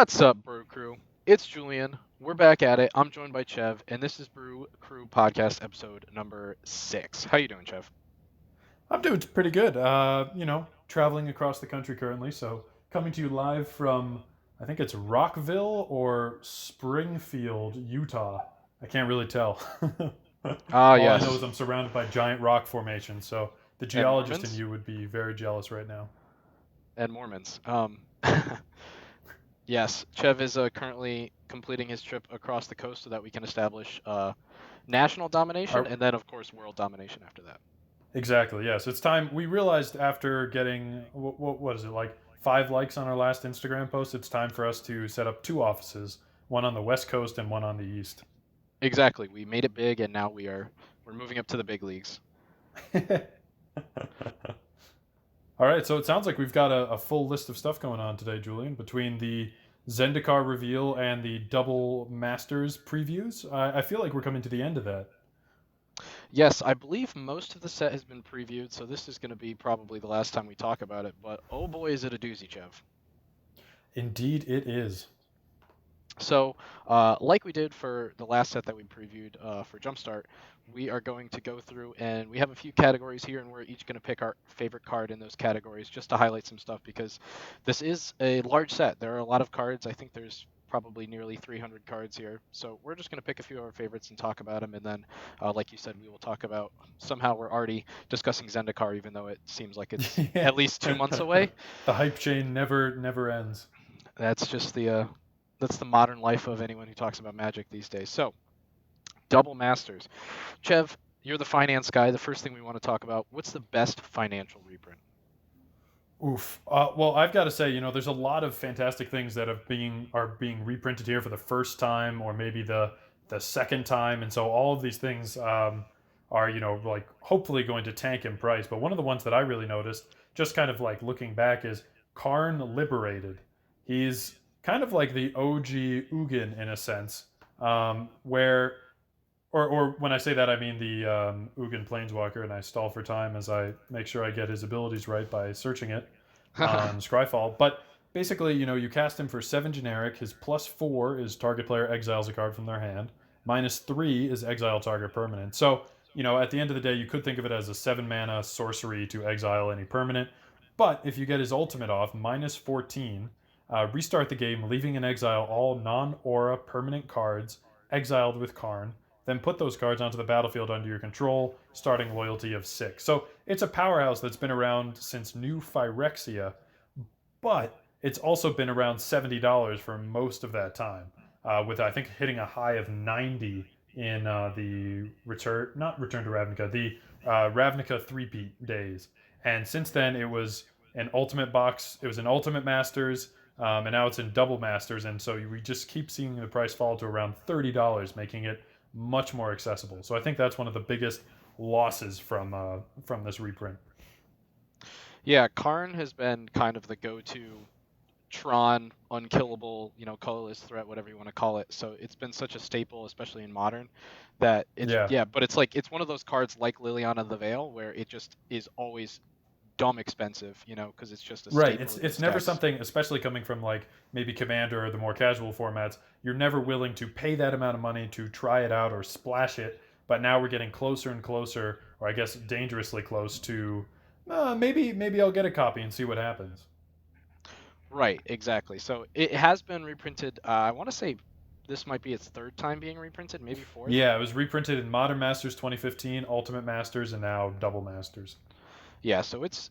What's up, Brew Crew? It's Julian. We're back at it. I'm joined by Chev, and this is Brew Crew Podcast episode number 6. How you doing, Chev? I'm doing pretty good. Traveling across the country currently, so coming to you live from I think it's Rockville or Springfield, Utah. I can't really tell. Ah, All I know yes. is I'm surrounded by giant rock formations, so the And geologist in Mormons? you would be very jealous right now. And Mormons. Yes, Chev is currently completing his trip across the coast so that we can establish national domination Our, and then, of course, world domination after that. exactly, yes. It's time. We realized after getting, what is it, like 5 likes on our last Instagram post, it's time for us to set up 2 offices, one on the West Coast and one on the East. Exactly. We made it big, and now we're moving up to the big leagues. All right, so it sounds like we've got a full list of stuff going on today, Julian, between the Zendikar reveal and the Double Masters previews. I feel like we're coming to the end of that. Yes, I believe most of the set has been previewed, so this is going to be probably the last time we talk about it. But oh boy, is it a doozy, Chev. Indeed, it is. So, like we did for the last set that we previewed for Jumpstart, we are going to go through and we have a few categories here, and we're each going to pick our favorite card in those categories just to highlight some stuff because this is a large set. There are a lot of cards. I think there's probably nearly 300 cards here. So we're just going to pick a few of our favorites and talk about them. And then, like you said, we will talk about somehow we're already discussing Zendikar, even though it seems like it's Yeah. at least 2 months away. The hype chain never ends. That's just that's the modern life of anyone who talks about Magic these days. So, double masters. Chev, you're the finance guy. The first thing we want to talk about, what's the best financial reprint? Oof. Well, I've got to say, there's a lot of fantastic things that are being reprinted here for the first time, or maybe the second time, and so all of these things are, like hopefully going to tank in price. But one of the ones that I really noticed, just kind of like looking back, is Karn Liberated. He's kind of like the OG Ugin in a sense, where or when I say that, I mean the Ugin Planeswalker, and I stall for time as I make sure I get his abilities right by searching it on Scryfall. But basically, you cast him for 7 generic. His +4 is target player exiles a card from their hand. -3 is exile target permanent. So, at the end of the day, you could think of it as a 7 mana sorcery to exile any permanent. But if you get his ultimate off, -14, restart the game, leaving in exile all non-aura permanent cards exiled with Karn, then put those cards onto the battlefield under your control, starting loyalty of 6. So it's a powerhouse that's been around since New Phyrexia, but it's also been around $70 for most of that time, with I think hitting a high of 90 in the not Return to Ravnica, the Ravnica 3-peat days. And since then, it was an Ultimate box, it was an Ultimate Masters, and now it's in Double Masters, and so we just keep seeing the price fall to around $30, making it much more accessible. So I think that's one of the biggest losses from this reprint. Yeah, Karn has been kind of the go-to Tron, unkillable, colorless threat, whatever you want to call it. So it's been such a staple, especially in modern, that it's Yeah. yeah. But it's like it's one of those cards like Liliana the Veil, where it just is always dumb expensive, because it's just a Right. staple It's in it's those never decks. something, especially coming from like maybe Commander or the more casual formats. You're never willing to pay that amount of money to try it out or splash it. But now we're getting closer and closer, or I guess dangerously close to maybe I'll get a copy and see what happens. Right, exactly. So it has been reprinted. I want to say this might be its third time being reprinted, maybe fourth. Yeah, it was reprinted in Modern Masters 2015, Ultimate Masters, and now Double Masters. Yeah, so it's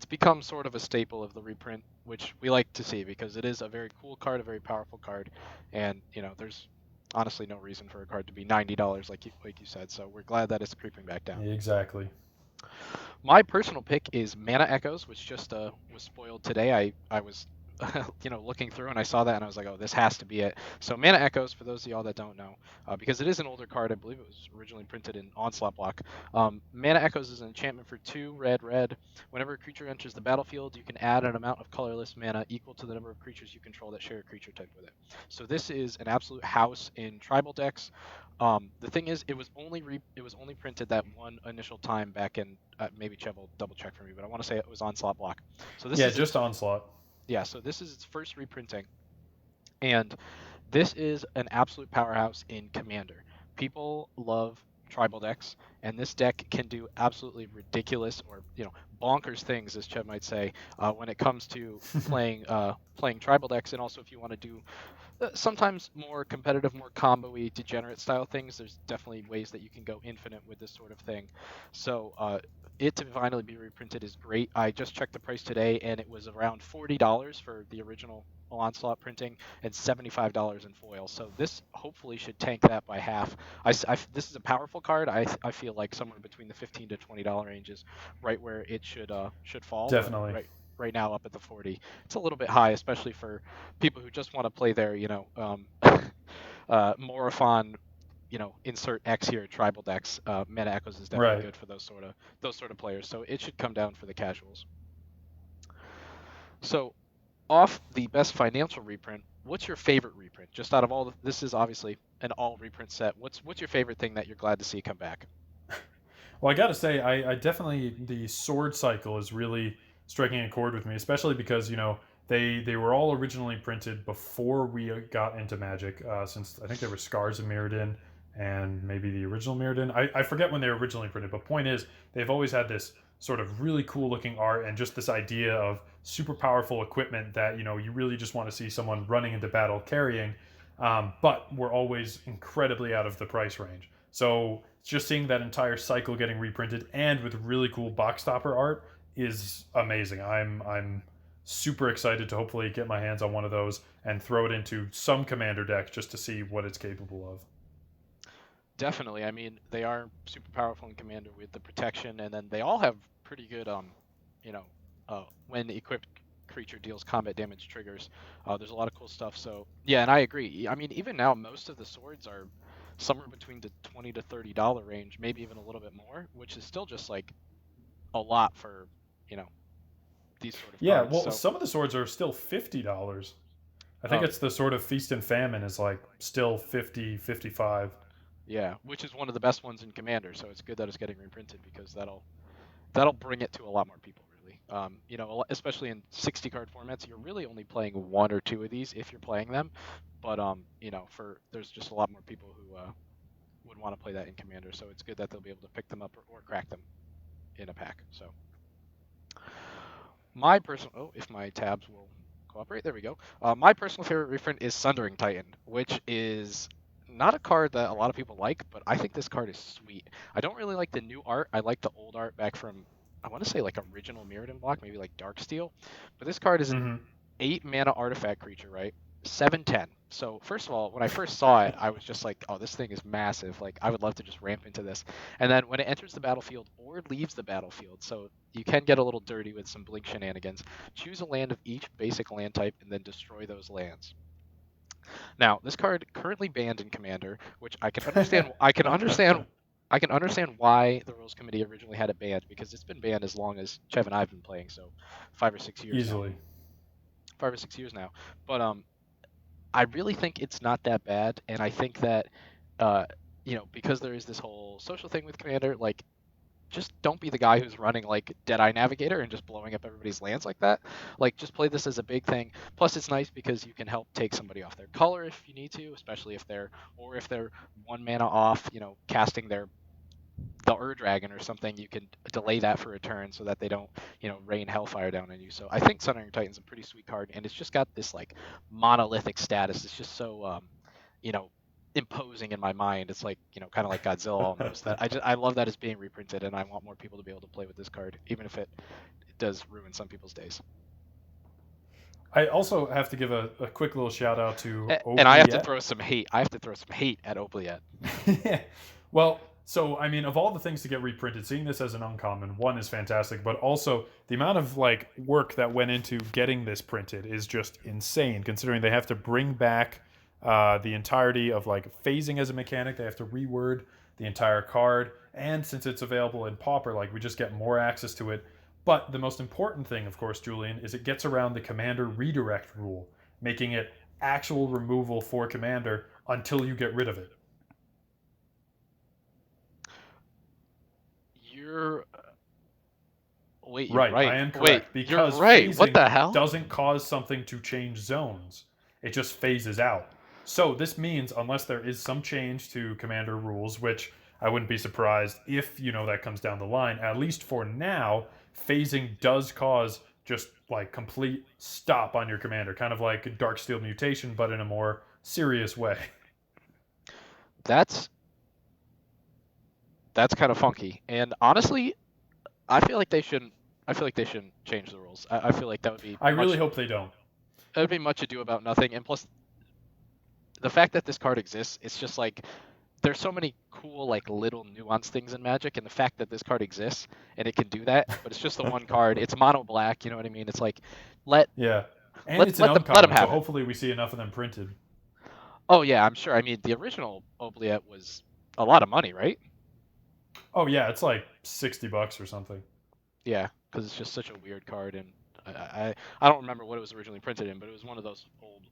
become sort of a staple of the reprint, which we like to see because it is a very cool card, a very powerful card, and there's honestly no reason for a card to be $90 like you said. So we're glad that it's creeping back down. Exactly. My personal pick is Mana Echoes, which just was spoiled today. I was looking through and I saw that and I was like, oh, this has to be it. So Mana Echoes, for those of y'all that don't know, because it is an older card, I believe it was originally printed in Onslaught block. Mana Echoes is an enchantment for 2 red red. Whenever a creature enters the battlefield, you can add an amount of colorless mana equal to the number of creatures you control that share a creature type with it. So this is an absolute house in tribal decks. The thing is, it was only printed that one initial time back in maybe Chev will double check for me, but I want to say it was Onslaught block. So this Yeah, is just its Onslaught. Yeah, so this is its first reprinting, and this is an absolute powerhouse in Commander. People love tribal decks, and this deck can do absolutely ridiculous or bonkers things, as Chet might say, when it comes to playing tribal decks. And also, if you want to do sometimes more competitive, more combo-y, degenerate style things, there's definitely ways that you can go infinite with this sort of thing. So it to finally be reprinted is great. I just checked the price today, and it was around $40 for the original Onslaught printing and $75 in foil. So this hopefully should tank that by half. This is a powerful card. I feel like somewhere between the $15 to $20 range is right where it should fall, but Definitely. right now up at the 40. It's a little bit high, especially for people who just want to play their, Morophon, insert X here tribal decks. Mana Echoes is definitely Right. good for those sort of players. So it should come down for the casuals. So off the best financial reprint, what's your favorite reprint? Just out of all, this is obviously an all reprint set. What's your favorite thing that you're glad to see come back? Well, I got to say, I definitely the sword cycle is really striking a chord with me, especially because they were all originally printed before we got into Magic. Since I think there were Scars of Mirrodin and maybe the original Mirrodin. I forget when they were originally printed, but point is they've always had this sort of really cool looking art and just this idea of super powerful equipment that you really just want to see someone running into battle carrying. But we're always incredibly out of the price range. So just seeing that entire cycle getting reprinted and with really cool box stopper art is amazing. I'm super excited to hopefully get my hands on one of those and throw it into some commander deck just to see what it's capable of. Definitely. I mean, they are super powerful in Commander with the protection, and then they all have pretty good, you know, when equipped creature deals combat damage triggers. There's a lot of cool stuff. So yeah, and I agree. I mean, even now, most of the swords are somewhere between the $20 to $30 range, maybe even a little bit more, which is still just like a lot for you know these sort of Yeah, cards. well, So some of the swords are still $50. I think uh, it's the sort of Feast and Famine is like still 50, 55. yeah, which is one of the best ones in Commander. So it's good that it's getting reprinted because that'll bring it to a lot more people, really. Especially in 60 card formats, you're really only playing one or two of these if you're playing them. But for there's just a lot more people who would want to play that in Commander, so it's good that they'll be able to pick them up or crack them in a pack. So my personal, if my tabs will cooperate, there we go. My personal favorite reprint is Sundering Titan, which is not a card that a lot of people like, but I think this card is sweet. I don't really like the new art. I like the old art back from, I want to say like original Mirrodin block, maybe like Darksteel. But this card is an Mm-hmm. 8 mana artifact creature, right? 7/10. So first of all, when I first saw it, I was just like, oh, this thing is massive. Like I would love to just ramp into this. And then when it enters the battlefield or leaves the battlefield, so you can get a little dirty with some blink shenanigans. Choose a land of each basic land type and then destroy those lands. Now, this card currently banned in Commander, which I can understand. I can understand why the rules committee originally had it banned because it's been banned as long as Chev and I've been playing, so 5 or 6 years now. Easily. 5 or 6 years now. But I really think it's not that bad, and I think that uh, because there is this whole social thing with Commander, like just don't be the guy who's running like Deadeye Navigator and just blowing up everybody's lands like that. Like just play this as a big thing. Plus, it's nice because you can help take somebody off their color if you need to, especially if they're 1 mana off, casting the Ur Dragon or something. You can delay that for a turn so that they don't, rain Hellfire down on you. So I think Sundering Titan's a pretty sweet card, and it's just got this like monolithic status. It's just so, you know, imposing in my mind. It's like, kind of like Godzilla almost. That I love that it's being reprinted, and I want more people to be able to play with this card, even if it does ruin some people's days. I also have to give a quick little shout out to And I have to Oubliette. throw some hate. I have to throw some hate at Oubliette. Well, so I mean, of all the things to get reprinted, seeing this as an uncommon one is fantastic, but also the amount of like work that went into getting this printed is just insane. Considering they have to bring back the entirety of like phasing as a mechanic, they have to reword the entire card, and since it's available in Pauper, like we just get more access to it. But the most important thing, of course, Julian, is it gets around the commander redirect rule, making it actual removal for commander until you get rid of it. You're Wait, you're Right, I right. am Wait, correct. you're Because right. What phasing the hell? doesn't cause something to change zones, it just phases out. So this means, unless there is some change to commander rules, which I wouldn't be surprised if, that comes down the line, at least for now, phasing does cause just like complete stop on your commander, kind of like Darksteel Mutation, but in a more serious way. That's that's kind of funky. And honestly, I feel like they shouldn't. I feel like they shouldn't change the rules. I feel like I really hope they don't. that would be much ado about nothing. And plus, the fact that this card exists, it's just like there's so many cool like little nuanced things in Magic, and the fact that this card exists and it can do that, but it's just the one card. It's mono black. You know what I mean? It's like let Yeah. And it's an let them uncommon, so have it. hopefully we see enough of them printed. Oh yeah, I'm sure. I mean, the original Oubliette was a lot of money, right? Oh yeah, it's like $60 or something. Yeah, because it's just such a weird card, and I don't remember what it was originally printed in, but it was one of those old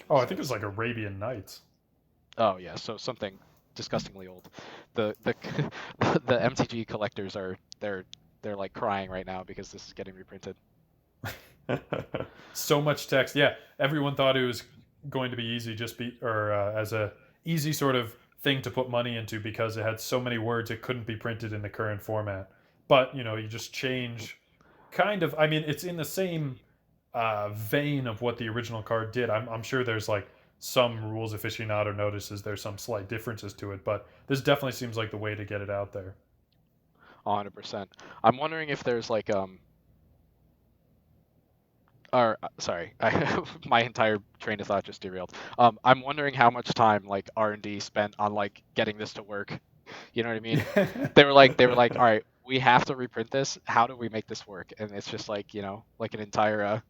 Oh, I think it was sets. like Arabian Nights. Oh yeah, so something disgustingly old. The the MTG collectors are they're like crying right now because this is getting reprinted. So much text. Yeah, everyone thought it was going to be easy, just be or as a easy sort of thing to put money into because it had so many words it couldn't be printed in the current format. But you just change, kind of. I mean, it's in the same vein of what the original card did. I'm sure there's like some rules aficionado notices there's some slight differences to it, but this definitely seems like the way to get it out there. 100%. I'm wondering if there's like or sorry, my entire train of thought just derailed. I'm wondering how much time like R&D spent on like getting this to work. You know what I mean? They were like, all right, we have to reprint this. How do we make this work? And it's just like like an entire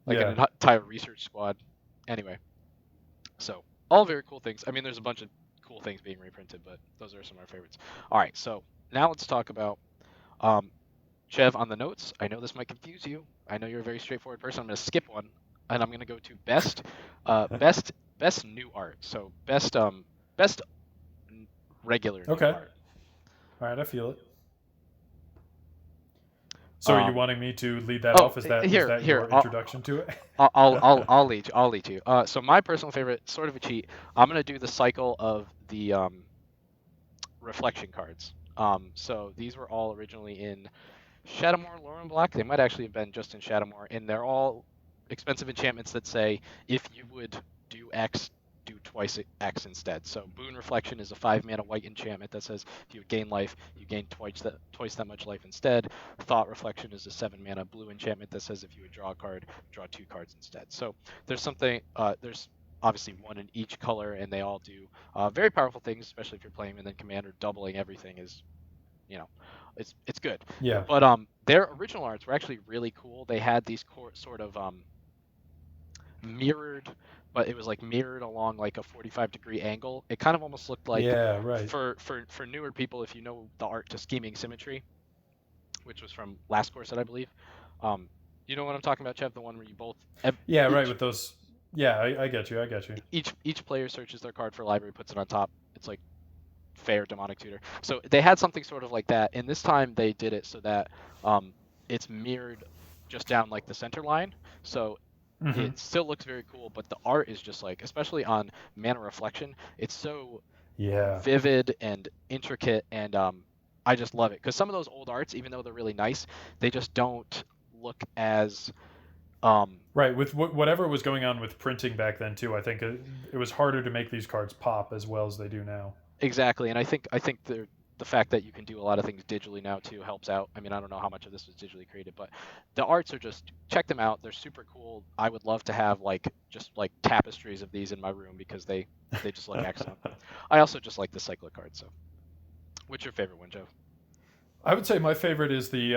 Yeah, entire research squad. Anyway, so all very cool things. I mean, there's a bunch of cool things being reprinted, but those are some of our favorites. All right, so now let's talk about um, Chev on the notes. I know this might confuse you. I know you're a very straightforward person. I'm going to skip one, and I'm going to go to best new art. So best regular new okay. art. All right, I feel it. So are you Um, wanting me to lead that oh, off? Is here that here your introduction to it? I'll lead you. I'll lead you. So my personal favorite, sort of a cheat. I'm going to do the cycle of the reflection cards. So these were all originally in Shadowmoor, Lore and Block. They might actually have been just in Shadowmoor, and they're all expensive enchantments that say if you would do X, do twice X instead. So Boon Reflection is a 5 mana white enchantment that says if you gain life, you gain twice that much life instead. Thought Reflection is a 7 mana blue enchantment that says if you would draw a card, draw 2 cards instead. So there's obviously one in each color, and they all do very powerful things, especially if you're playing and then Commander. Doubling everything is you know, it's good. Yeah. But their original arts were actually really cool. They had these sort of mirrored, but it was like mirrored along like a 45-degree angle. It kind of almost looked like Yeah, right. for newer people, if you know the art to Scheming Symmetry, which was from last course, I believe. Um, you know what I'm talking about, Chev? The one where you both Yeah, right. each With those. Yeah, I get you. I get you. each player searches their card for library, puts it on top. It's like fair demonic tutor. So they had something sort of like that, and this time they did it so that it's mirrored just down like the center line. So Hmm. it still looks very cool, but the art is just like, especially on Mana Reflection, it's so Yeah. vivid and intricate, and I just love it because some of those old arts, even though they're really nice, they just don't look as um, Right. With whatever was going on with printing back then too, I think it was harder to make these cards pop as well as they do now. exactly, and I think the fact that you can do a lot of things digitally now too helps out. I mean, I don't know how much of this was digitally created, but the arts are just check them out. They're super cool. I would love to have like just like tapestries of these in my room because they just look excellent. I also just like the cyclic cards. So, what's your favorite one, Joe? I would say my favorite is the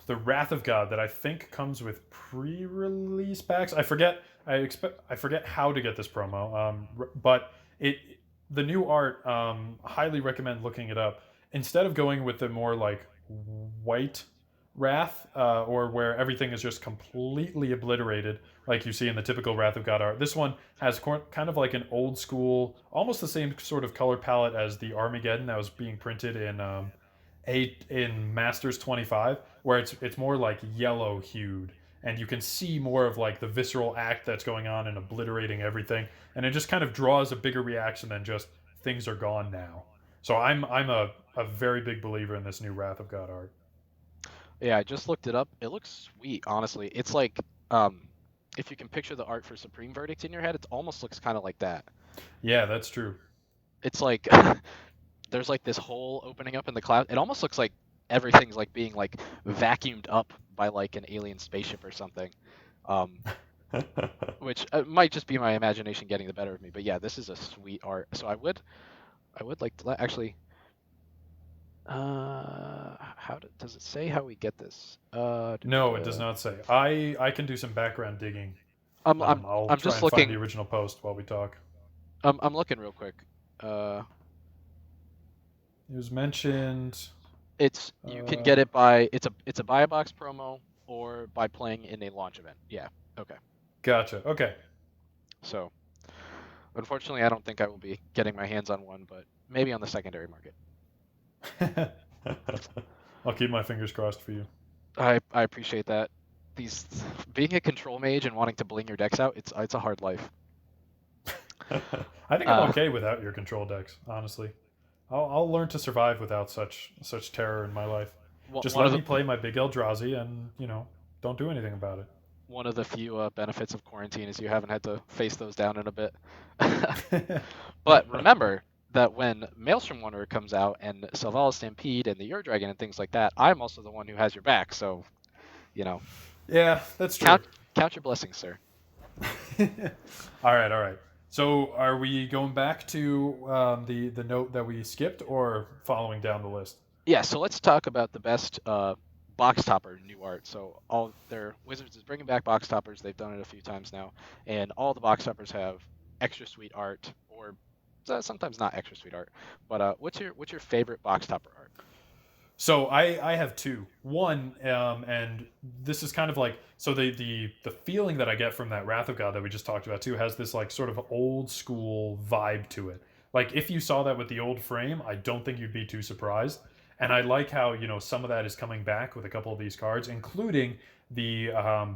Wrath of God that I think comes with pre-release packs. I forget. I forget how to get this promo. But it the new art. Highly recommend looking it up. Instead of going with the more like white Wrath, or where everything is just completely obliterated, like you see in the typical Wrath of God art. This one has kind of like an old school, almost the same sort of color palette as the Armageddon that was being printed in in Masters 25, where it's more like yellow hued, and you can see more of like the visceral act that's going on and obliterating everything, and it just kind of draws a bigger reaction than just things are gone now. So I'm a very big believer in this new Wrath of God art. Yeah, I just looked it up. It looks sweet, honestly. It's like, um, if you can picture the art for Supreme Verdict in your head, it almost looks kind of like that. Yeah, that's true. It's like there's like this hole opening up in the cloud. It almost looks like everything's like being like vacuumed up by like an alien spaceship or something. Um, which might just be my imagination getting the better of me. But yeah, this is a sweet art. So I would like to actually. Does it say how we get this? No, it does not say. I can do some background digging. I'm I'm I'll I'm try just and find the looking. original post while we talk. I'm looking real quick. Uh, It was mentioned. it's you can get it by it's a buy a box promo or by playing in a launch event. Yeah. Okay. Gotcha. Okay. So unfortunately, I don't think I will be getting my hands on one, but maybe on the secondary market. I'll keep my fingers crossed for you. I appreciate that. These being a control mage and wanting to bling your decks out, it's a hard life. I think I'm Uh, okay without your control decks, honestly. I'll learn to survive without such terror in my life. Just one let of me the play my big Eldrazi and, don't do anything about one of the few benefits of quarantine is you haven't had to face those down in a bit. it. But remember that when Maelstrom Wanderer comes out and Selvala Stampede and the Ur Dragon and things like that, I'm also the one who has your back. So, you know, Yeah, that's true. count your blessings, sir. All right, all right. So, are we going back to the note that we skipped, or following down the list? Yeah, so let's talk about the best box topper new art. So all their Wizards is bringing back box toppers. They've done it a few times now, and all the box toppers have extra sweet art, or sometimes not extra sweet art. But what's your favorite box topper art? So I have two. One, and this is kind of like so the feeling that I get from that Wrath of God that we just talked about too has this like sort of old school vibe to it. Like if you saw that with the old frame, I don't think you'd be too surprised. And I like how some of that is coming back with a couple of these cards, including the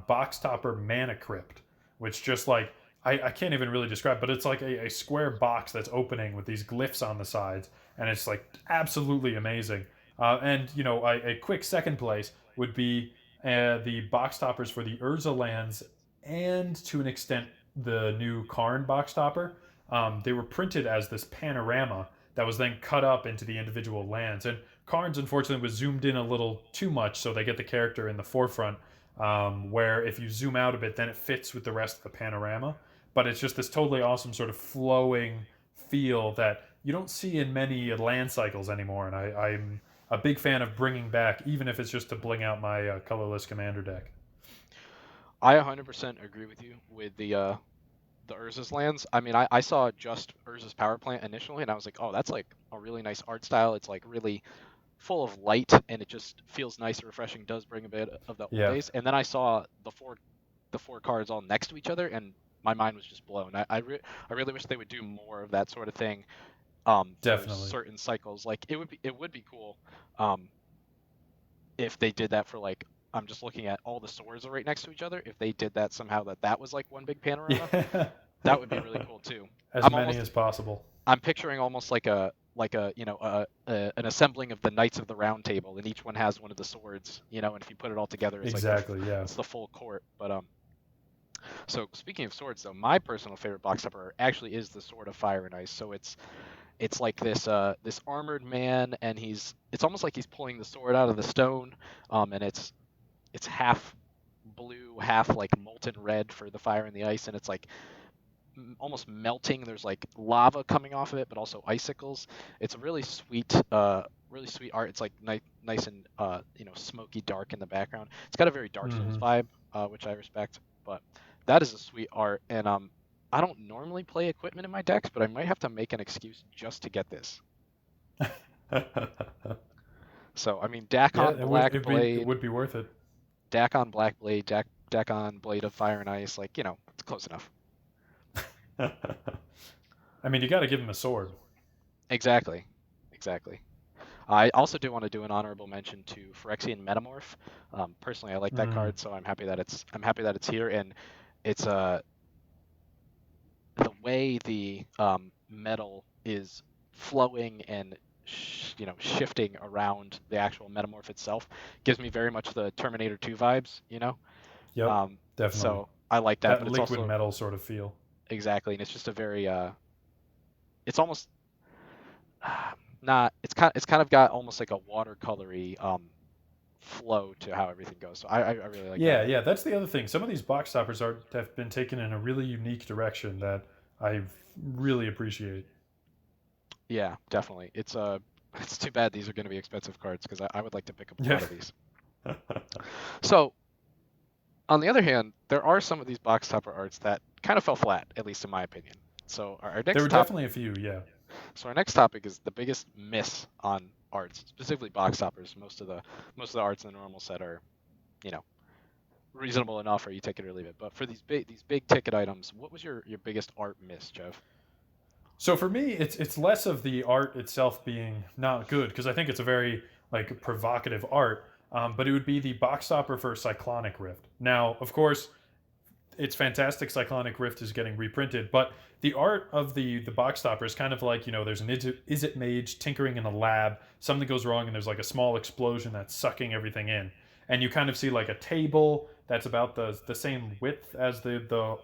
box topper Mana Crypt, which just like I can't even really describe, but it's like a square box that's opening with these glyphs on the sides, and it's like absolutely amazing. And a quick second place would be the box toppers for the Urza lands, and to an extent the new Karn box topper. They were printed as this panorama that was then cut up into the individual lands. And Karn's unfortunately was zoomed in a little too much, so they get the character in the forefront. Where if you zoom out a bit, then it fits with the rest of the panorama. But it's just this totally awesome sort of flowing feel that you don't see in many land cycles anymore. And I'm a big fan of bringing back, even if it's just to bling out my colorless commander deck. I 100% agree with you with the Urza's lands. I mean, I saw just Urza's power plant initially, and I was like, oh, that's like a really nice art style. It's like really full of light, and it just feels nice and refreshing. Does bring a bit of the old Yeah, days. And then I saw the four cards all next to each other, and my mind was just blown. I really wish they would do more of that sort of thing for definitely. certain cycles. Like it would be cool um, if they did that for like I'm just looking at all the swords are right next to each other. If they did that somehow, that was like one big panorama, Yeah. that would be really cool too. As I'm many almost as possible. I'm picturing almost like a an assembling of the Knights of the Round Table, and each one has one of the swords, and if you put it all together, it's like Exactly, yeah. it's the full court. But so speaking of swords, though, my personal favorite box topper actually is the Sword of Fire and Ice. So it's like this armored man, and it's almost like he's pulling the sword out of the stone, and it's half blue, half like molten red for the fire and the ice, and it's like almost melting. There's like lava coming off of it, but also icicles. It's a really sweet art. It's like nice and smoky dark in the background. It's got a very Dark Souls Hmm. vibe, which I respect. But that is a sweet art, and I don't normally play equipment in my decks, but I might have to make an excuse just to get this. So I mean, Yeah, Dakon it would Black it be it Blade, would be worth it. Dakon Black Blade, Dakon Blade of Fire and Ice, like it's close enough. I mean, you got to give him a sword. Exactly, exactly. I also do want to do an honorable mention to Phyrexian Metamorph. Personally, I like that Mm, card, so I'm happy that it's here, and it's the way the metal is flowing and shifting around the actual metamorph itself gives me very much the Terminator 2 vibes, yep, um, definitely. so I like that, That but it's liquid also metal sort of feel. exactly, and it's just a very it's almost not it's kind of got almost like a watercolory flow to how everything goes, so I really like that Yeah, art. yeah, that's the other thing. Some of these box toppers are have been taken in a really unique direction that I really appreciate. Yeah, definitely. It's too bad these are going to be expensive cards because I would like to pick up a Yeah. lot of these. So on the other hand, there are some of these box topper arts that kind of fell flat, at least in my opinion. So our There next were top, definitely a few, yeah. so our next topic is the biggest miss on arts, specifically box toppers. Most of the arts in the normal set are, you know, reasonable enough, or you take it or leave it. But for these big ticket items, what was your biggest art miss, Jeff? So for me, it's less of the art itself being not good because I think it's a very like provocative art. But it would be the box topper for Cyclonic Rift. Now, of course, it's fantastic. Cyclonic Rift is getting reprinted, but the art of the box stopper is kind of like there's an is it mage tinkering in a lab. Something goes wrong, and there's like a small explosion that's sucking everything in, and you kind of see like a table that's about the same width as the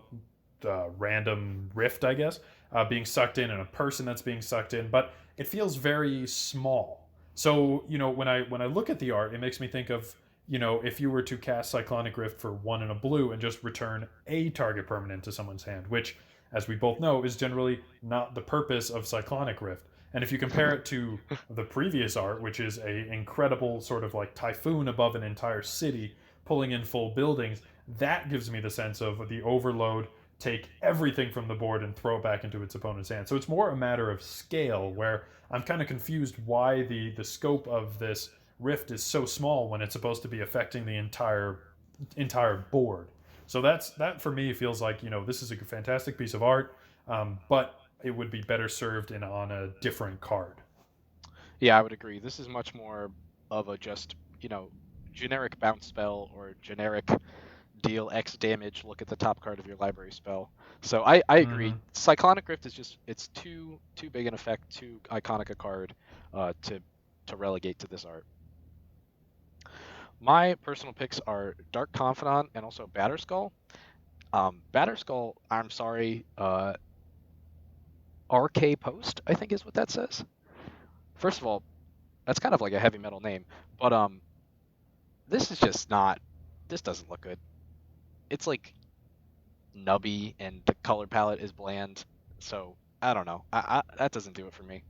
random rift, I guess, being sucked in, and a person that's being sucked in, but it feels very small. So when I look at the art, it makes me think of if you were to cast Cyclonic Rift for one in a blue and just return a target permanent to someone's hand, which, as we both know, is generally not the purpose of Cyclonic Rift. And if you compare it to the previous art, which is a incredible sort of like typhoon above an entire city, pulling in full buildings, that gives me the sense of the overload, take everything from the board and throw it back into its opponent's hand. So it's more a matter of scale, where I'm kind of confused why the scope of this rift is so small when it's supposed to be affecting the entire board. So that for me feels like this is a fantastic piece of art, but it would be better served in on a different card. Yeah, I would agree. This is much more of a just, generic bounce spell or generic deal X damage, look at the top card of your library spell. So I agree. Mm-hmm. Cyclonic Rift is just it's too big an effect, too iconic a card to relegate to this art. My personal picks are Dark Confidant and also Batterskull. Batterskull, I'm sorry, RK Post, I think is what that says. First of all, that's kind of like a heavy metal name, but this is just not. This doesn't look good. It's like nubby and the color palette is bland. So I don't know. That doesn't do it for me.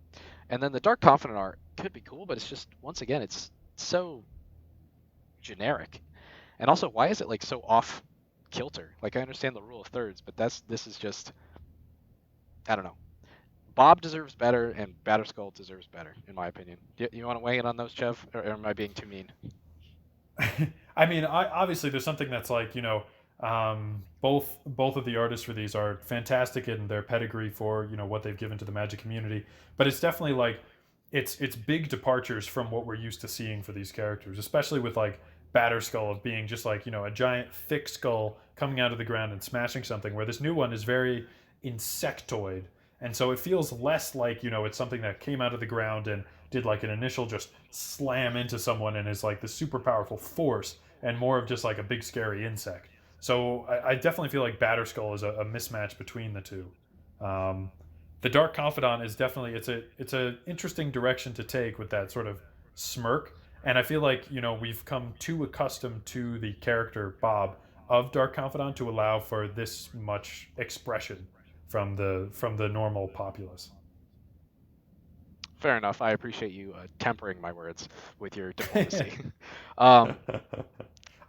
And then the Dark Confidant art could be cool, but it's just once again it's so generic. And also, why is it like so off kilter? Like I understand the rule of thirds, but this is just I don't know. Bob deserves better, and Batterskull deserves better, in my opinion. You want to weigh in on those, Chev, or am I being too mean? I mean, obviously there's something that's like both of the artists for these are fantastic in their pedigree for what they've given to the Magic community, but it's definitely like it's big departures from what we're used to seeing for these characters, especially with like Batterskull of being just like a giant thick skull coming out of the ground and smashing something, where this new one is very insectoid, and so it feels less like it's something that came out of the ground and did like an initial just slam into someone and is like the super powerful force, and more of just like a big scary insect. So I definitely feel like Batterskull is a mismatch between the two. Um, the Dark Confidant is definitely it's a interesting direction to take with that sort of smirk, and I feel like we've come too accustomed to the character Bob of Dark Confidant to allow for this much expression from the normal populace. Fair enough. I appreciate you tempering my words with your diplomacy. um,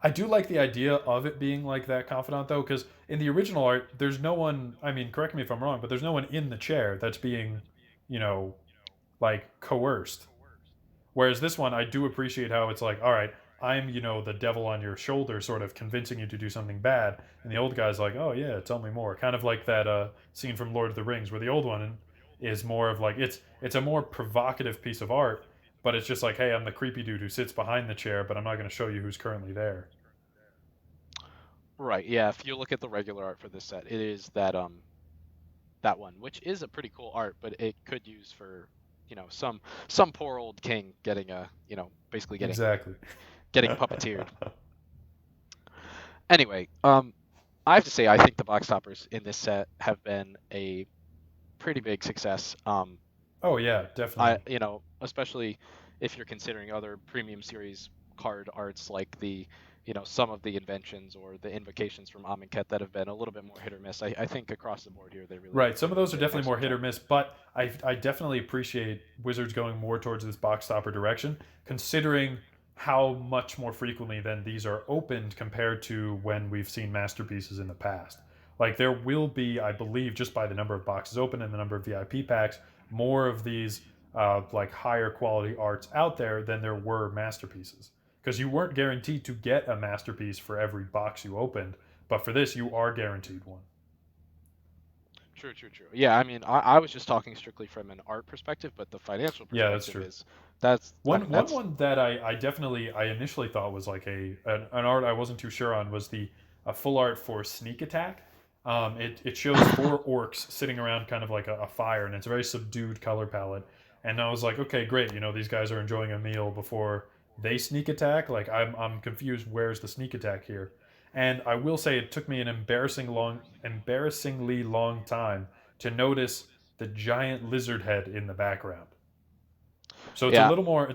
I do like the idea of it being like that confidant though, because in the original art, there's no one. I mean, correct me if I'm wrong, but there's no one in the chair that's being, you know, like coerced. Whereas this one, I do appreciate how it's like, all right, I'm the devil on your shoulder, sort of convincing you to do something bad, and the old guy's like, oh yeah, tell me more. Kind of like that scene from Lord of the Rings, where the old one is more of like it's a more provocative piece of art, but it's just like, hey, I'm the creepy dude who sits behind the chair, but I'm not going to show you who's currently there. Right. Yeah. If you look at the regular art for this set, it is that one, which is a pretty cool art, but it could use for some poor old king getting basically Exactly. getting puppeteered. Anyway, I have to say I think the box toppers in this set have been a pretty big success. Oh yeah, definitely. Especially if you're considering other premium series card arts like some of the inventions or the invocations from Amonkhet that have been a little bit more hit or miss. I think across the board here they really Right. Some of those are did an definitely more excellent hit or job. miss, but I definitely appreciate Wizards going more towards this box topper direction, considering how much more frequently than these are opened compared to when we've seen masterpieces in the past. Like there will be, I believe, just by the number of boxes open and the number of VIP packs, more of these like higher quality arts out there than there were masterpieces. Because you weren't guaranteed to get a masterpiece for every box you opened, but for this, you are guaranteed one. True, true, true. Yeah, I mean, I was just talking strictly from an art perspective, but the financial Yeah, that's perspective true. is that's I One mean one that's one that I definitely I initially thought was like an art I wasn't too sure on was the a full art for Sneak Attack. It shows four orcs sitting around kind of like a fire, and it's a very subdued color palette. And I was like, okay, great. You know, these guys are enjoying a meal before they sneak attack. Like I'm confused. Where's the sneak attack here? And I will say it took me an embarrassingly long time to notice the giant lizard head in the background. So yeah. it's a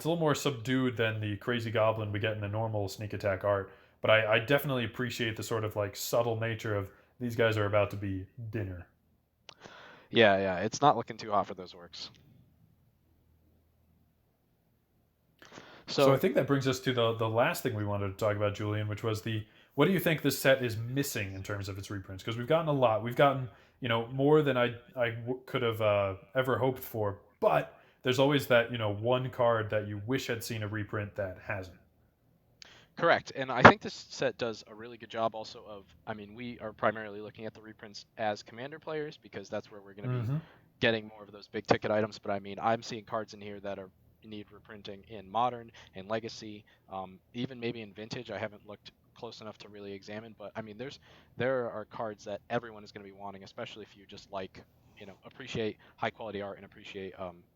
little more subdued than the crazy goblin we get in the normal sneak attack art. But I definitely appreciate the sort of like subtle nature of these guys are about to be dinner. Yeah, yeah, it's not looking too hot for those orcs. So I So think that brings us to the last thing we wanted to talk about, Julian, which was the what do you think this set is missing in terms of its reprints? Because we've gotten a lot. We've gotten more than could have ever hoped for. But there's always that one card that you wish had seen a reprint that hasn't. correct, and I think this set does a really good job also of. I mean, we are primarily looking at the reprints as commander players because that's where we're going to be Mm-hmm. getting more of those big ticket items. But I mean, I'm seeing cards in here that are need reprinting in modern and legacy, even maybe in vintage. I haven't looked close enough to really examine, but I mean, there are cards that everyone is going to be wanting, especially if you just appreciate high quality art and appreciate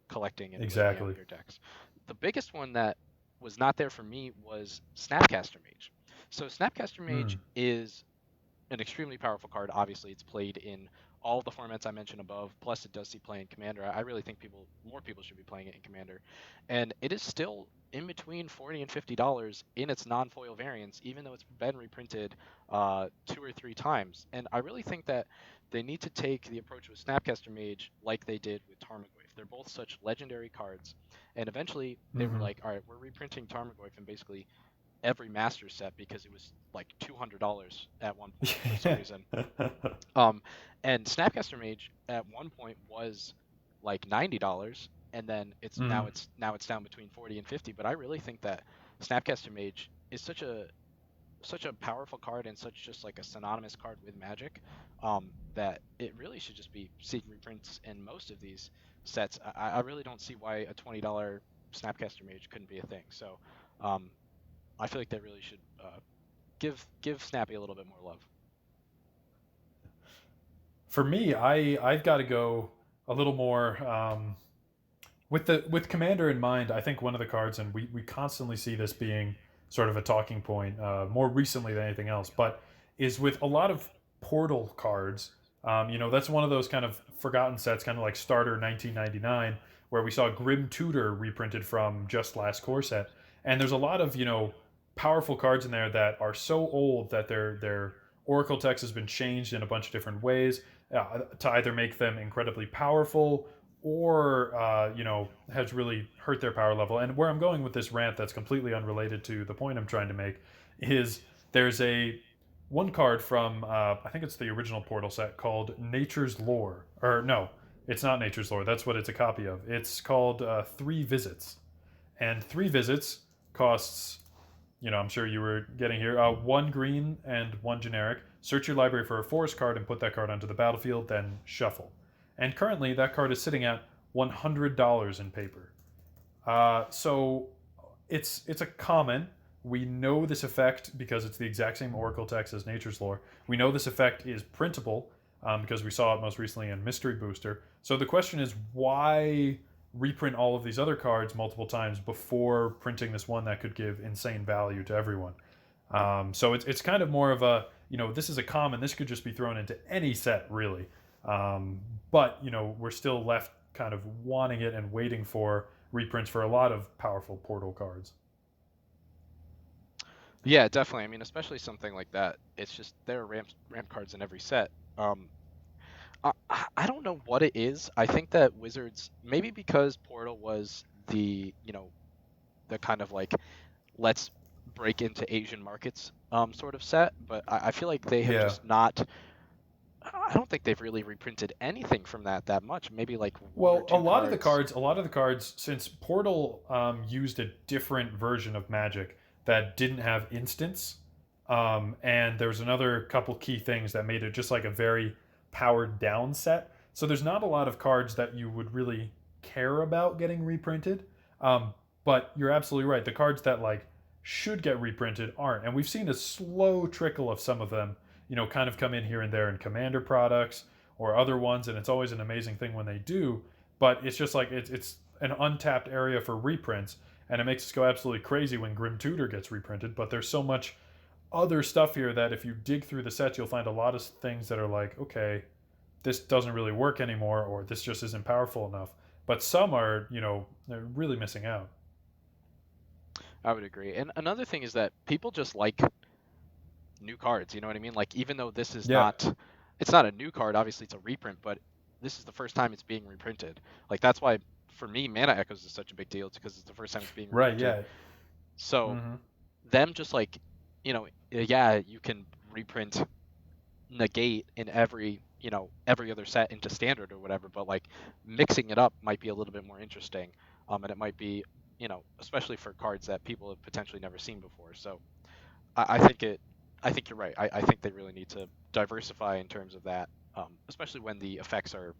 collecting and building out Exactly. your decks. The biggest one that was not there for me was Snapcaster Mage. So Snapcaster Mm. Mage is an extremely powerful card. Obviously, it's played in all of the formats I mentioned above. Plus, it does see play in Commander. I really think more people should be playing it in Commander, and it is still in between $40 and $50 in its non-foil variants, even though it's been reprinted 2 or 3 times. And I really think that they need to take the approach with Snapcaster Mage like they did with Tarmogoyf. They're both such legendary cards, and eventually they were Mm-hmm. like, all right, we're reprinting Tarmogoyf and basically every master set because it was like $200 at one point for some Yeah. reason. Um, and Snapcaster Mage at one point was like $90, and then Mm. now it's down between 40 and 50. But I really think that Snapcaster Mage is such a powerful card and such just like a synonymous card with Magic, that it really should just be seeing reprints in most of these sets. I really don't see why a $20 Snapcaster Mage couldn't be a thing. So um, I feel like they really should give Snappy a little bit more love. For me, I've got to go a little more with Commander in mind. I think one of the cards, and we constantly see this being sort of a talking point more recently than anything else, but is with a lot of Portal cards. That's one of those kind of forgotten sets, kind of like Starter 1999, where we saw Grim Tutor reprinted from just last core set, and there's a lot of powerful cards in there that are so old that their Oracle text has been changed in a bunch of different ways to either make them incredibly powerful or has really hurt their power level. And where I'm going with this rant that's completely unrelated to the point I'm trying to make is there's a one card from I think it's the original Portal set called Nature's Lore, or no, it's not Nature's Lore. That's what it's a copy of. It's called Three Visits, and Three Visits costs, I'm sure you were getting here, one green and one generic. Search your library for a forest card and put that card onto the battlefield, then shuffle. And currently, that card is sitting at $100 in paper. So it's a common. We know this effect because it's the exact same Oracle text as Nature's Lore. We know this effect is printable because we saw it most recently in Mystery Booster. So the question is, why reprint all of these other cards multiple times before printing this one that could give insane value to everyone? So it's kind of more of a, this is a common. This could just be thrown into any set, really. But, we're still left kind of wanting it and waiting for reprints for a lot of powerful portal cards. Yeah, definitely. I mean, especially something like that. It's just there are ramp cards in every set. I don't know what it is. I think that Wizards, maybe because Portal was the kind of like let's break into Asian markets sort of set, but I feel like they have Yeah. just not. I don't think they've really reprinted anything from that much. Maybe like one or Well, two cards. a lot of the cards, since Portal used a different version of Magic that didn't have instants, and there was another couple key things that made it just like a very powered down set. So there's not a lot of cards that you would really care about getting reprinted. But you're absolutely right. The cards that like should get reprinted aren't, and we've seen a slow trickle of some of them, kind of come in here and there in Commander products or other ones, and it's always an amazing thing when they do. But it's just like it's an untapped area for reprints, and it makes us go absolutely crazy when Grim Tutor gets reprinted. But there's so much other stuff here that if you dig through the sets, you'll find a lot of things that are like, okay, this doesn't really work anymore, or this just isn't powerful enough. But some are, they're really missing out. I would agree. And another thing is that people just like new cards. You know what I mean? Like even though this is Yeah. not, it's not a new card. Obviously, it's a reprint, but this is the first time it's being reprinted. Like that's why for me, Mana Echoes is such a big deal. It's because it's the first time it's being Right. reprinted. Yeah. So Mm-hmm. them just like, yeah, you can reprint negate in every other set into standard or whatever, but like mixing it up might be a little bit more interesting, and it might be especially for cards that people have potentially never seen before. So I think I think you're right. I think they really need to diversify in terms of that, especially when the effects are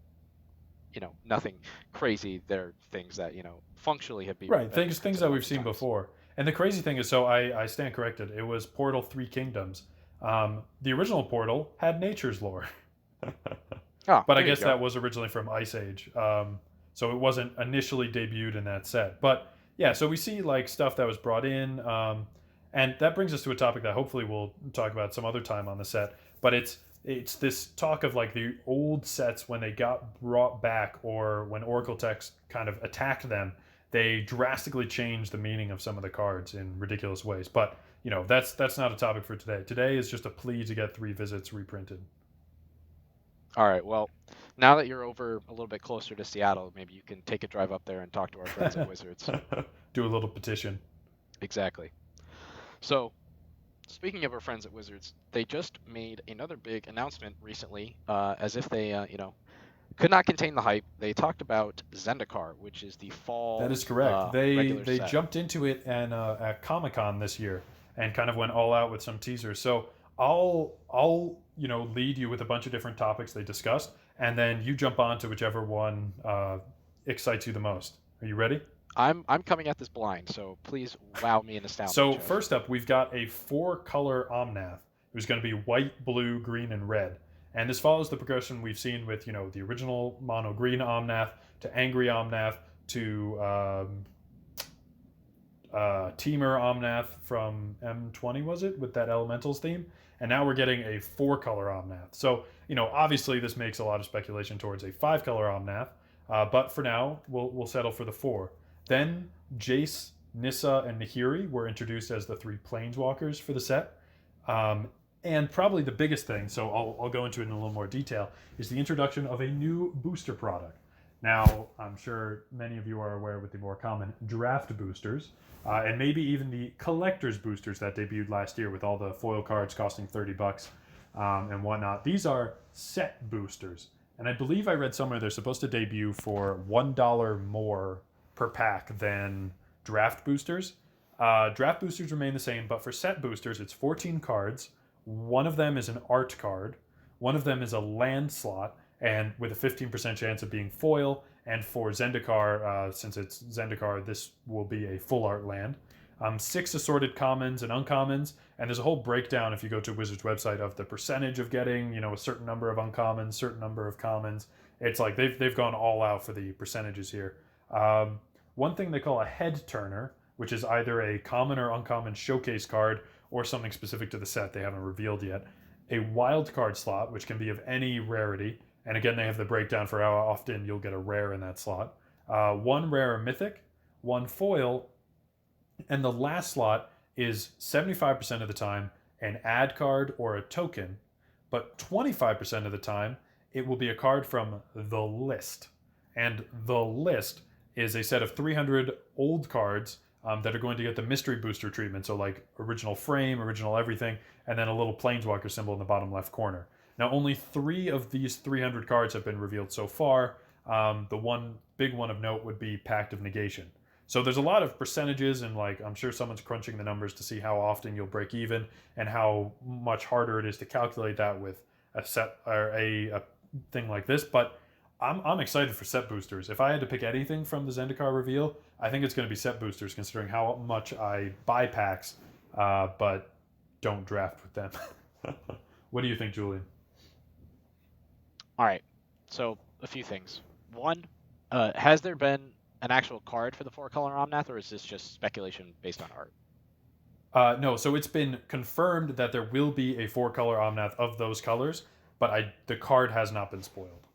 nothing crazy. They're things that functionally Right. been Things reprinted a that bunch we've of seen times. before. And the crazy thing is, so I stand corrected. It was Portal Three Kingdoms. The original Portal had Nature's Lore. Oh, But I there you guess go. that was originally from Ice Age, so it wasn't initially debuted in that set. But yeah, so we see like stuff that was brought in, and that brings us to a topic that hopefully we'll talk about some other time on the set. But it's this talk of like the old sets when they got brought back, or when Oracle Text kind of attacked them, they drastically changed the meaning of some of the cards in ridiculous ways. But that's not a topic for today. Today is just a plea to get Three Visits reprinted. All right. Well, now that you're over a little bit closer to Seattle, maybe you can take a drive up there and talk to our friends at Wizards. Do a little petition. Exactly. So, speaking of our friends at Wizards, they just made another big announcement recently, as if they, could not contain the hype. They talked about Zendikar, which is the That fall is correct. They regular they set. jumped into it and at Comic Con this year and kind of went all out with some teasers. So I'll lead you with a bunch of different topics they discussed, and then you jump on to whichever one excites you the most. Are you ready? I'm coming at this blind, so please wow me and astound me, So Jeff. first up, we've got a four-color Omnath. Who's going to be white, blue, green, and red. And this follows the progression we've seen with the original mono green Omnath to Angry Omnath to Teamer Omnath from M20, was it, with that Elementals theme? And now we're getting a four-color Omnath. So obviously this makes a lot of speculation towards a five-color Omnath, but for now we'll settle for the four. Then Jace, Nissa, and Nahiri were introduced as the three Planeswalkers for the set. And probably the biggest thing, so I'll go into it in a little more detail, is the introduction of a new booster product. Now, I'm sure many of you are aware with the more common draft boosters, and maybe even the collector's boosters that debuted last year with all the foil cards costing $30 and whatnot. These are set boosters. And I believe I read somewhere they're supposed to debut for $1 more per pack than draft boosters. Draft boosters remain the same, but for set boosters, it's 14 cards. One of them is an art card. One of them is a land slot, and with a 15% chance of being foil. And for Zendikar, since it's Zendikar, this will be a full art land. 6 assorted commons and uncommons, and there's a whole breakdown if you go to Wizards website of the percentage of getting, a certain number of uncommons, certain number of commons. It's like they've gone all out for the percentages here. One thing they call a head turner, which is either a common or uncommon showcase card or something specific to the set they haven't revealed yet. A wild card slot, which can be of any rarity, and again they have the breakdown for how often you'll get a rare in that slot. One rare or mythic, one foil, and the last slot is 75% of the time an ad card or a token, but 25% of the time it will be a card from the list. And the list is a set of 300 old cards that are going to get the mystery booster treatment. So, like original frame, original everything, and then a little planeswalker symbol in the bottom left corner. Now, only 3 of these 300 cards have been revealed so far. The one big one of note would be Pact of Negation. So there's a lot of percentages, and like I'm sure someone's crunching the numbers to see how often you'll break even and how much harder it is to calculate that with a set or a thing like this. But I'm excited for set boosters. If I had to pick anything from the Zendikar reveal, I think it's going to be set boosters, considering how much I buy packs, but don't draft with them. What do you think, Julian? All right. So a few things. One, has there been an actual card for the 4-color Omnath, or is this just speculation based on art? No, so it's been confirmed that there will be a 4-color Omnath of those colors, but the card has not been spoiled.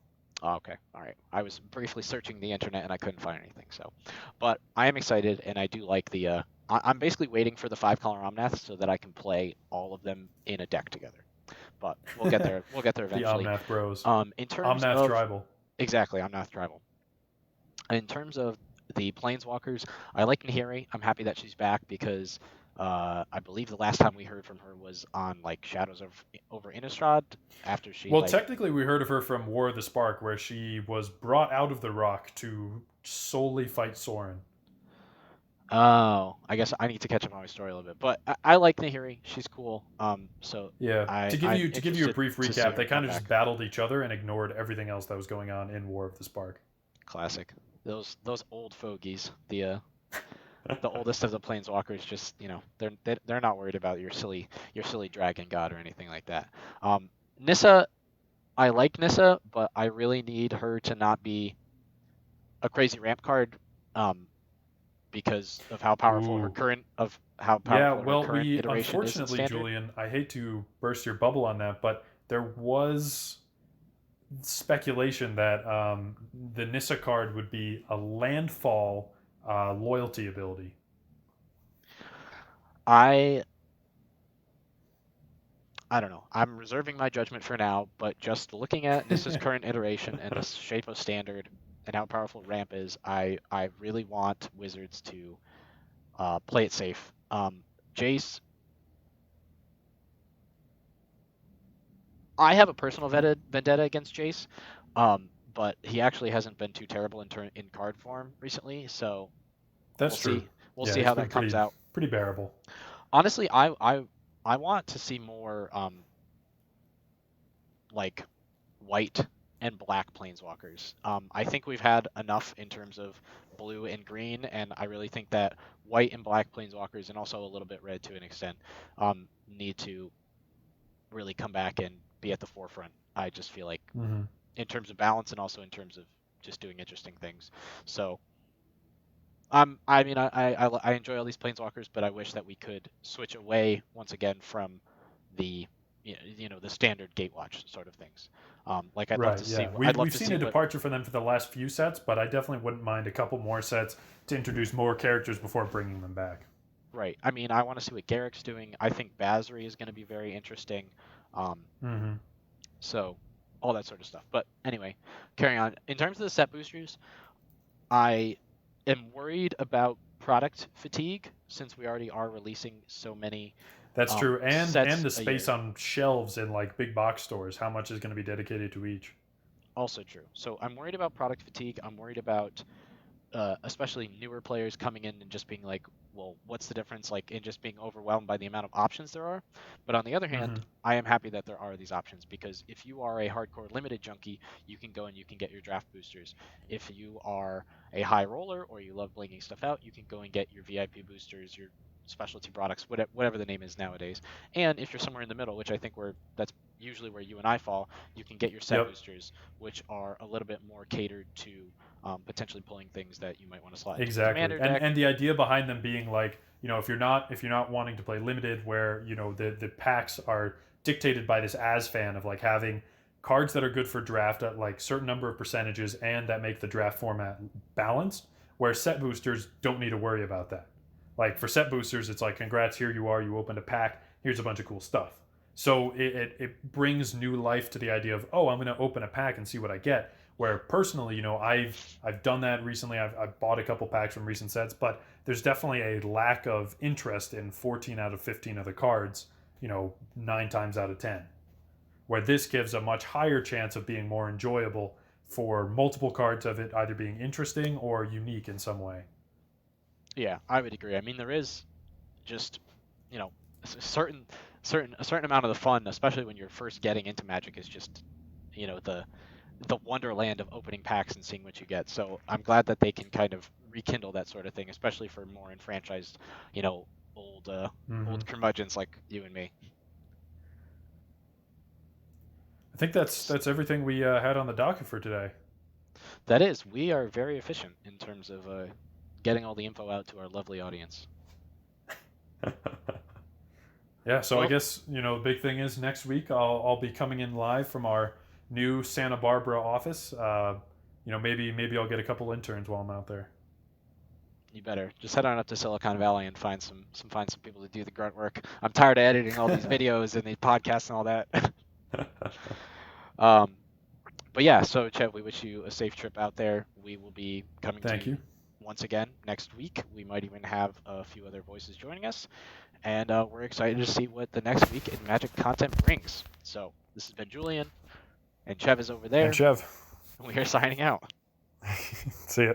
Oh, okay. All right. I was briefly searching the internet and I couldn't find anything. So, but I am excited, and I do like the. I'm basically waiting for the 5-color Omnath so that I can play all of them in a deck together. But we'll get there. We'll get there The eventually. Omnath Bros. In terms Omnath of Tribal. exactly, Omnath Tribal. In terms of the Planeswalkers, I like Nahiri. I'm happy that she's back because I believe the last time we heard from her was on like Shadows over Innistrad after she. Well, technically, we heard of her from War of the Spark, where she was brought out of the rock to solely fight Sorin. Oh, I guess I need to catch up on my story a little bit, but I like Nahiri. She's cool. So yeah, to give you a brief recap, they kind of just back. battled each other and ignored everything else that was going on in War of the Spark. Classic. Those old fogies, the oldest of the planeswalkers, just they're not worried about your silly dragon god or anything like that. Nissa, I like Nissa, but I really need her to not be a crazy ramp card. Because of how powerful her current iteration unfortunately, is Julian, I hate to burst your bubble on that, but there was speculation that the Nissa card would be a landfall loyalty ability. I don't know. I'm reserving my judgment for now, but just looking at Nissa's current iteration and the shape of standard and how powerful ramp is, I really want Wizards to play it safe. Jace, I have a personal vendetta against Jace, but he actually hasn't been too terrible in card form recently, so that's true. We'll see how that comes out. Pretty bearable. Honestly, I want to see more like white and black planeswalkers. I think we've had enough in terms of blue and green, and I really think that white and black planeswalkers, and also a little bit red to an extent, need to really come back and be at the forefront. I just feel like in terms of balance and also in terms of just doing interesting things. So I mean, I enjoy all these planeswalkers, but I wish that we could switch away once again from the the standard Gatewatch sort of things. Like I'd love to see. We've seen a departure from them for the last few sets, but I definitely wouldn't mind a couple more sets to introduce more characters before bringing them back. Right. I mean, I want to see what Garrick's doing. I think Basri is going to be very interesting. So all that sort of stuff. But anyway, carrying on. In terms of the set boosters, I am worried about product fatigue since we already are releasing so many. That's true, and the space on shelves in like big box stores. How much is going to be dedicated to each? Also true. So I'm worried about product fatigue. I'm worried about especially newer players coming in and just being like, well, what's the difference? Like, in just being overwhelmed by the amount of options there are. But on the other hand, Hmm. I am happy that there are these options because if you are a hardcore limited junkie, you can go and you can get your draft boosters. If you are a high roller or you love blinking stuff out, you can go and get your VIP boosters, your specialty products, whatever the name is nowadays. And if you're somewhere in the middle, which I think that's usually where you and I fall, you can get your set Yep. boosters, which are a little bit more catered to potentially pulling things that you might want to slot into a Exactly. commander And deck. the idea behind them being like, if you're not wanting to play limited where, the packs are dictated by this as fan of like having cards that are good for draft at like certain number of percentages and that make the draft format balanced, where set boosters don't need to worry about that. Like for set boosters, it's like, congrats, here you are, you opened a pack, here's a bunch of cool stuff. So it brings new life to the idea of, oh, I'm going to open a pack and see what I get. Where personally, I've done that recently. I've bought a couple packs from recent sets, but there's definitely a lack of interest in 14 out of 15 of the cards, 9 times out of 10. Where this gives a much higher chance of being more enjoyable for multiple cards of it either being interesting or unique in some way. Yeah, I would agree. I mean, there is just, a certain amount of the fun, especially when you're first getting into Magic, is just, the wonderland of opening packs and seeing what you get. So I'm glad that they can kind of rekindle that sort of thing, especially for more enfranchised, you know, old Mm-hmm. old curmudgeons like you and me. I think that's everything we had on the docket for today. That is, we are very efficient in terms of getting all the info out to our lovely audience. Yeah, so I Well, guess the big thing is next week I'll be coming in live from our new Santa Barbara office. Maybe I'll get a couple interns while I'm out there. you better just head on up to Silicon Valley and find some people to do the grunt work. I'm tired of editing all these videos and the podcasts and all that. um, but yeah, so Chet, we wish you a safe trip out there. We will be coming to Thank you. you once again next week. We might even have a few other voices joining us, and we're excited to see what the next week in Magic content brings. So this has been Julian, and Chev is over And there, Chev, and we are signing out. see ya.